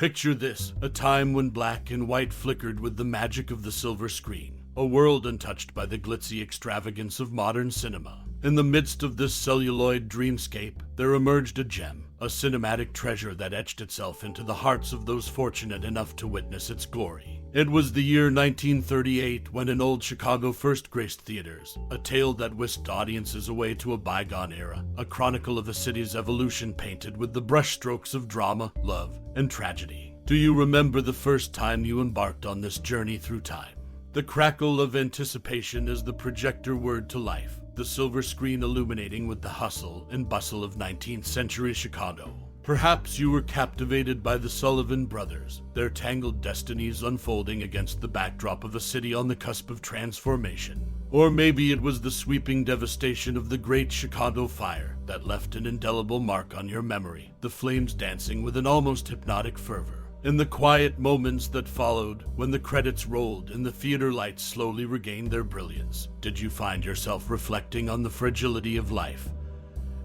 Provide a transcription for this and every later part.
Picture this, a time when black and white flickered with the magic of the silver screen, a world untouched by the glitzy extravagance of modern cinema. In the midst of this celluloid dreamscape, there emerged a gem, a cinematic treasure that etched itself into the hearts of those fortunate enough to witness its glory. It was the year 1938 when In Old Chicago first graced theaters, a tale that whisked audiences away to a bygone era, a chronicle of a city's evolution painted with the brushstrokes of drama, love, and tragedy. Do you remember the first time you embarked on this journey through time? The crackle of anticipation as the projector whirred to life, the silver screen illuminating with the hustle and bustle of 19th century Chicago. Perhaps you were captivated by the Sullivan brothers, their tangled destinies unfolding against the backdrop of a city on the cusp of transformation. Or maybe it was the sweeping devastation of the Great Chicago Fire that left an indelible mark on your memory, the flames dancing with an almost hypnotic fervor. In the quiet moments that followed, when the credits rolled and the theater lights slowly regained their brilliance, did you find yourself reflecting on the fragility of life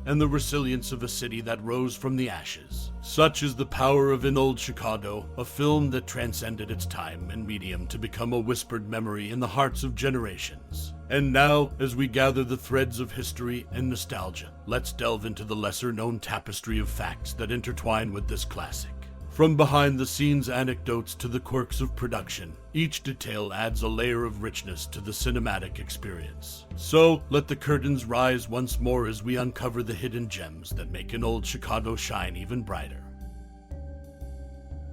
and the resilience of a city that rose from the ashes? Such is the power of In Old Chicago, a film that transcended its time and medium to become a whispered memory in the hearts of generations. And now, as we gather the threads of history and nostalgia, let's delve into the lesser-known tapestry of facts that intertwine with this classic. From behind-the-scenes anecdotes to the quirks of production, each detail adds a layer of richness to the cinematic experience. So, let the curtains rise once more as we uncover the hidden gems that make In Old Chicago shine even brighter.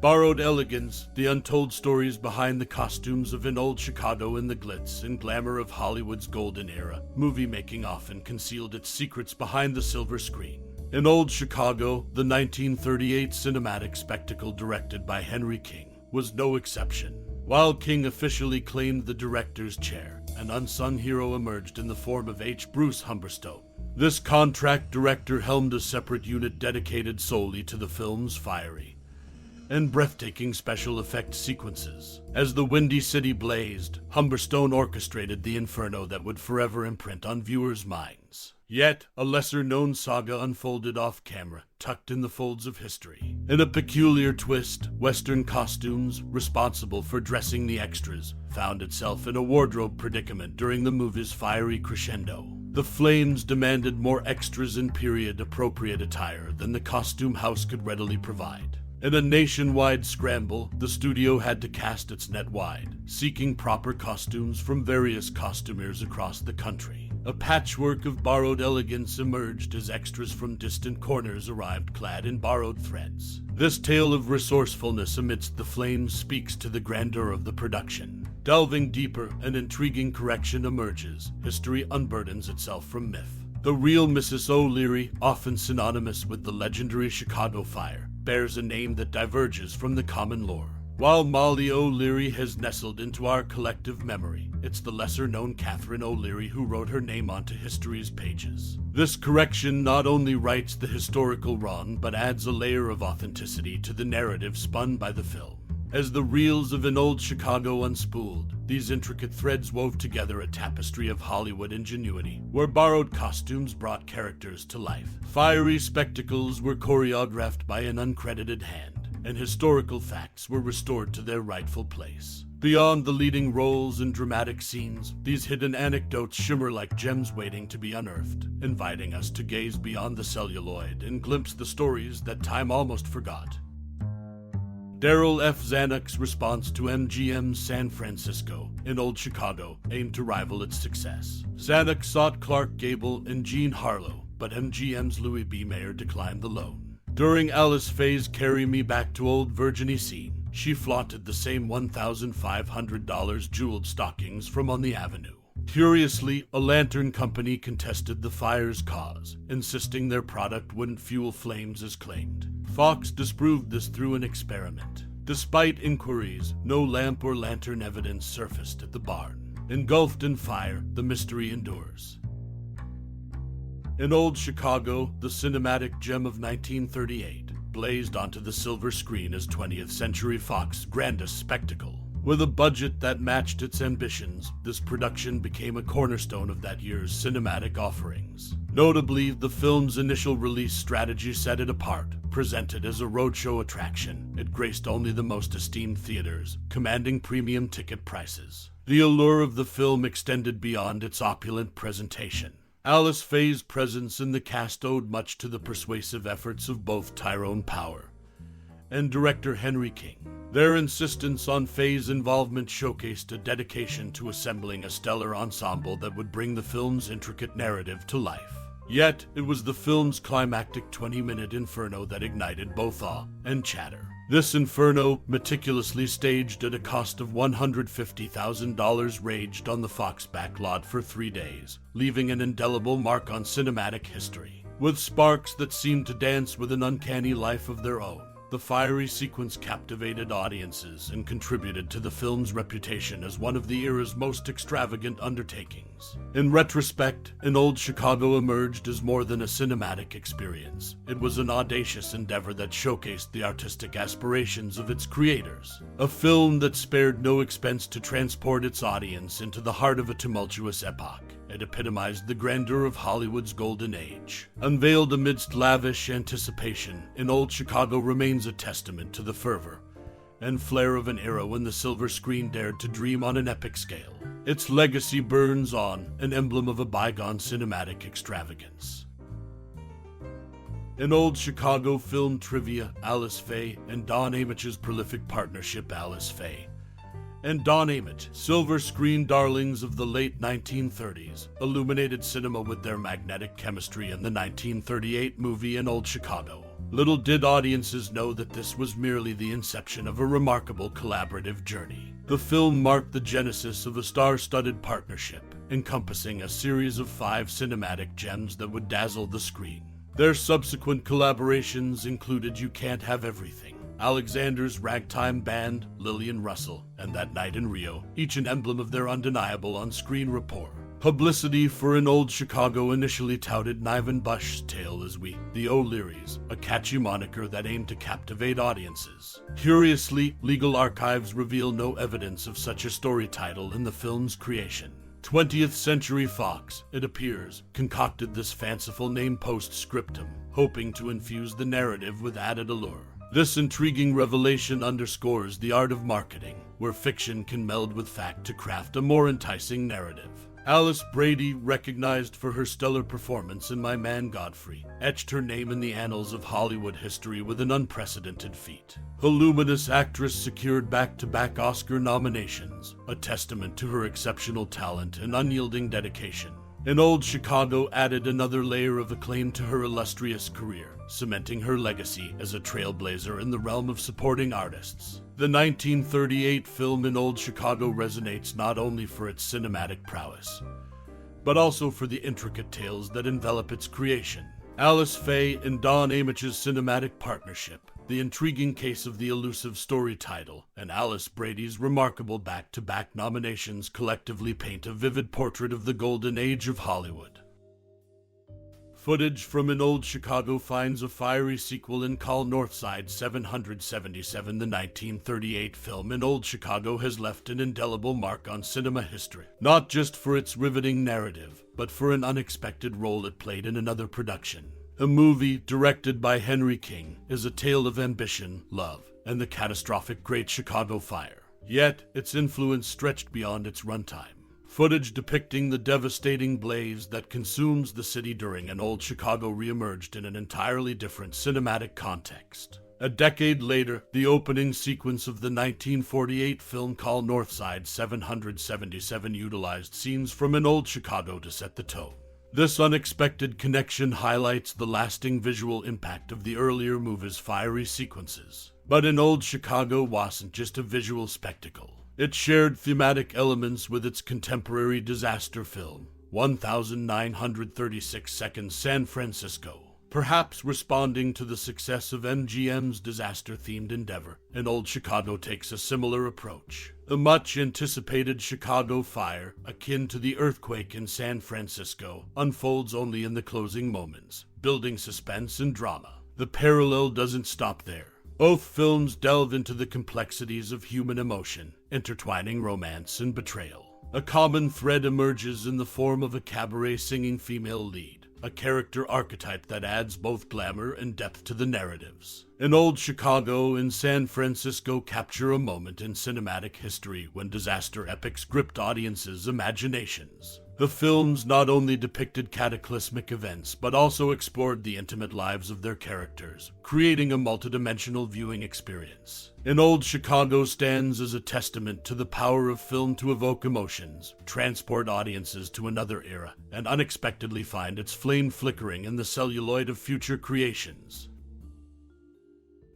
Borrowed elegance, the untold stories behind the costumes of In Old Chicago and the glitz and glamour of Hollywood's golden era, movie-making often concealed its secrets behind the silver screen. In Old Chicago, the 1938 cinematic spectacle directed by Henry King was no exception. While King officially claimed the director's chair, an unsung hero emerged in the form of H. Bruce Humberstone. This contract director helmed a separate unit dedicated solely to the film's fiery and breathtaking special effects sequences. As the Windy City blazed, Humberstone orchestrated the inferno that would forever imprint on viewers' minds. Yet, a lesser-known saga unfolded off-camera, tucked in the folds of history. In a peculiar twist, Western costumes, responsible for dressing the extras, found itself in a wardrobe predicament during the movie's fiery crescendo. The flames demanded more extras and period-appropriate attire than the costume house could readily provide. In a nationwide scramble, the studio had to cast its net wide, seeking proper costumes from various costumiers across the country. A patchwork of borrowed elegance emerged as extras from distant corners arrived clad in borrowed threads. This tale of resourcefulness amidst the flames speaks to the grandeur of the production. Delving deeper, an intriguing correction emerges. History unburdens itself from myth. The real Mrs. O'Leary, often synonymous with the legendary Chicago Fire, bears a name that diverges from the common lore. While Molly O'Leary has nestled into our collective memory, it's the lesser-known Catherine O'Leary who wrote her name onto history's pages. This correction not only rights the historical wrong, but adds a layer of authenticity to the narrative spun by the film. As the reels of In Old Chicago unspooled, these intricate threads wove together a tapestry of Hollywood ingenuity, where borrowed costumes brought characters to life. Fiery spectacles were choreographed by an uncredited hand, and historical facts were restored to their rightful place. Beyond the leading roles and dramatic scenes, these hidden anecdotes shimmer like gems waiting to be unearthed, inviting us to gaze beyond the celluloid and glimpse the stories that time almost forgot. Darryl F. Zanuck's response to MGM's San Francisco, In Old Chicago, aimed to rival its success. Zanuck sought Clark Gable and Jean Harlow, but MGM's Louis B. Mayer declined the loan. During Alice Faye's Carry Me Back to Old Virginie scene, she flaunted the same $1,500 jeweled stockings from on the avenue. Curiously, a lantern company contested the fire's cause, insisting their product wouldn't fuel flames as claimed. Fox disproved this through an experiment. Despite inquiries, no lamp or lantern evidence surfaced at the barn. Engulfed in fire, the mystery endures. In Old Chicago, the cinematic gem of 1938 blazed onto the silver screen as 20th Century Fox's grandest spectacle. With a budget that matched its ambitions, this production became a cornerstone of that year's cinematic offerings. Notably, the film's initial release strategy set it apart. Presented as a roadshow attraction, it graced only the most esteemed theaters, commanding premium ticket prices. The allure of the film extended beyond its opulent presentation. Alice Faye's presence in the cast owed much to the persuasive efforts of both Tyrone Power and director Henry King. Their insistence on Faye's involvement showcased a dedication to assembling a stellar ensemble that would bring the film's intricate narrative to life. Yet, it was the film's climactic 20-minute inferno that ignited both awe and chatter. This inferno, meticulously staged at a cost of $150,000, raged on the Fox backlot for 3 days, leaving an indelible mark on cinematic history. With sparks that seemed to dance with an uncanny life of their own, the fiery sequence captivated audiences and contributed to the film's reputation as one of the era's most extravagant undertakings. In retrospect, An Old Chicago emerged as more than a cinematic experience. It was an audacious endeavor that showcased the artistic aspirations of its creators. A film that spared no expense to transport its audience into the heart of a tumultuous epoch. It epitomized the grandeur of Hollywood's golden age. Unveiled amidst lavish anticipation, An Old Chicago remains a testament to the fervor and flair of an era when the silver screen dared to dream on an epic scale. Its legacy burns on, an emblem of a bygone cinematic extravagance. An Old Chicago film trivia: Alice Faye and Don Ameche's prolific partnership. Alice Faye and Don Ameche, silver screen darlings of the late 1930s, illuminated cinema with their magnetic chemistry in the 1938 movie An Old Chicago. Little did audiences know that this was merely the inception of a remarkable collaborative journey. The film marked the genesis of a star-studded partnership, encompassing a series of 5 cinematic gems that would dazzle the screen. Their subsequent collaborations included You Can't Have Everything, Alexander's Ragtime Band, Lillian Russell, and That Night in Rio, each an emblem of their undeniable on-screen rapport. Publicity for An Old Chicago initially touted Niven Bush's tale as the O'Learys, a catchy moniker that aimed to captivate audiences. Curiously, legal archives reveal no evidence of such a story title in the film's creation. 20th Century Fox, it appears, concocted this fanciful name post-scriptum, hoping to infuse the narrative with added allure. This intriguing revelation underscores the art of marketing, where fiction can meld with fact to craft a more enticing narrative. Alice Brady, recognized for her stellar performance in My Man Godfrey, etched her name in the annals of Hollywood history with an unprecedented feat. The luminous actress secured back-to-back Oscar nominations, a testament to her exceptional talent and unyielding dedication. An Old Chicago added another layer of acclaim to her illustrious career, cementing her legacy as a trailblazer in the realm of supporting artists. The 1938 film An Old Chicago resonates not only for its cinematic prowess, but also for the intricate tales that envelop its creation. Alice Faye and Don Ameche's cinematic partnership, the intriguing case of the elusive story title, and Alice Brady's remarkable back-to-back nominations collectively paint a vivid portrait of the golden age of Hollywood. Footage from An Old Chicago finds a fiery sequel in Call Northside 777. The 1938 film An Old Chicago has left an indelible mark on cinema history, not just for its riveting narrative, but for an unexpected role it played in another production. A movie directed by Henry King is a tale of ambition, love, and the catastrophic Great Chicago Fire. Yet, its influence stretched beyond its runtime. Footage depicting the devastating blaze that consumes the city during An Old Chicago reemerged in an entirely different cinematic context. A decade later, the opening sequence of the 1948 film Call Northside 777 utilized scenes from An Old Chicago to set the tone. This unexpected connection highlights the lasting visual impact of the earlier movie's fiery sequences. But An Old Chicago wasn't just a visual spectacle. It shared thematic elements with its contemporary disaster film, 1936 Seconds San Francisco. Perhaps responding to the success of MGM's disaster-themed endeavor, An Old Chicago takes a similar approach. The much-anticipated Chicago fire, akin to the earthquake in San Francisco, unfolds only in the closing moments, building suspense and drama. The parallel doesn't stop there. Both films delve into the complexities of human emotion, intertwining romance and betrayal. A common thread emerges in the form of a cabaret-singing female lead, a character archetype that adds both glamour and depth to the narratives. In Old Chicago and San Francisco capture a moment in cinematic history when disaster epics gripped audiences' imaginations. The films not only depicted cataclysmic events, but also explored the intimate lives of their characters, creating a multidimensional viewing experience. In Old Chicago stands as a testament to the power of film to evoke emotions, transport audiences to another era, and unexpectedly find its flame flickering in the celluloid of future creations.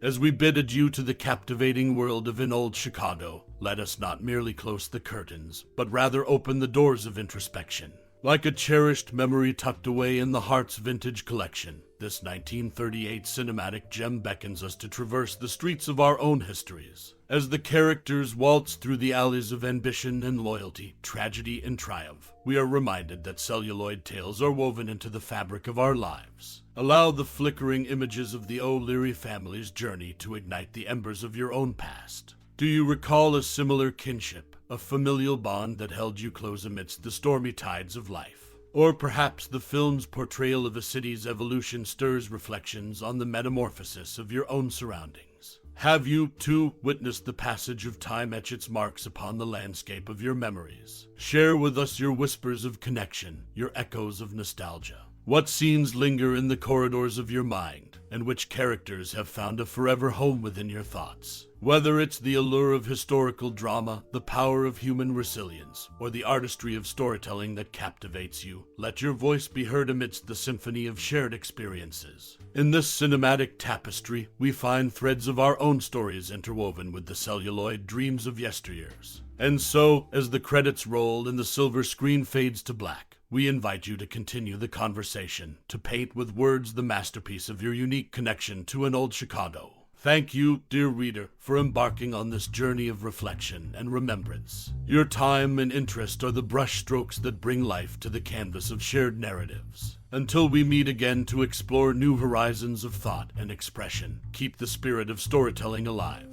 As we bid adieu to the captivating world of In Old Chicago, let us not merely close the curtains, but rather open the doors of introspection. Like a cherished memory tucked away in the heart's vintage collection, this 1938 cinematic gem beckons us to traverse the streets of our own histories. As the characters waltz through the alleys of ambition and loyalty, tragedy and triumph, we are reminded that celluloid tales are woven into the fabric of our lives. Allow the flickering images of the O'Leary family's journey to ignite the embers of your own past. Do you recall a similar kinship, a familial bond that held you close amidst the stormy tides of life? Or perhaps the film's portrayal of a city's evolution stirs reflections on the metamorphosis of your own surroundings. Have you, too, witnessed the passage of time etch its marks upon the landscape of your memories? Share with us your whispers of connection, your echoes of nostalgia. What scenes linger in the corridors of your mind, and which characters have found a forever home within your thoughts? Whether it's the allure of historical drama, the power of human resilience, or the artistry of storytelling that captivates you, let your voice be heard amidst the symphony of shared experiences. In this cinematic tapestry, we find threads of our own stories interwoven with the celluloid dreams of yesteryears. And so, as the credits roll and the silver screen fades to black, we invite you to continue the conversation, to paint with words the masterpiece of your unique connection to an old Chicago. Thank you, dear reader, for embarking on this journey of reflection and remembrance. Your time and interest are the brushstrokes that bring life to the canvas of shared narratives. Until we meet again to explore new horizons of thought and expression, keep the spirit of storytelling alive.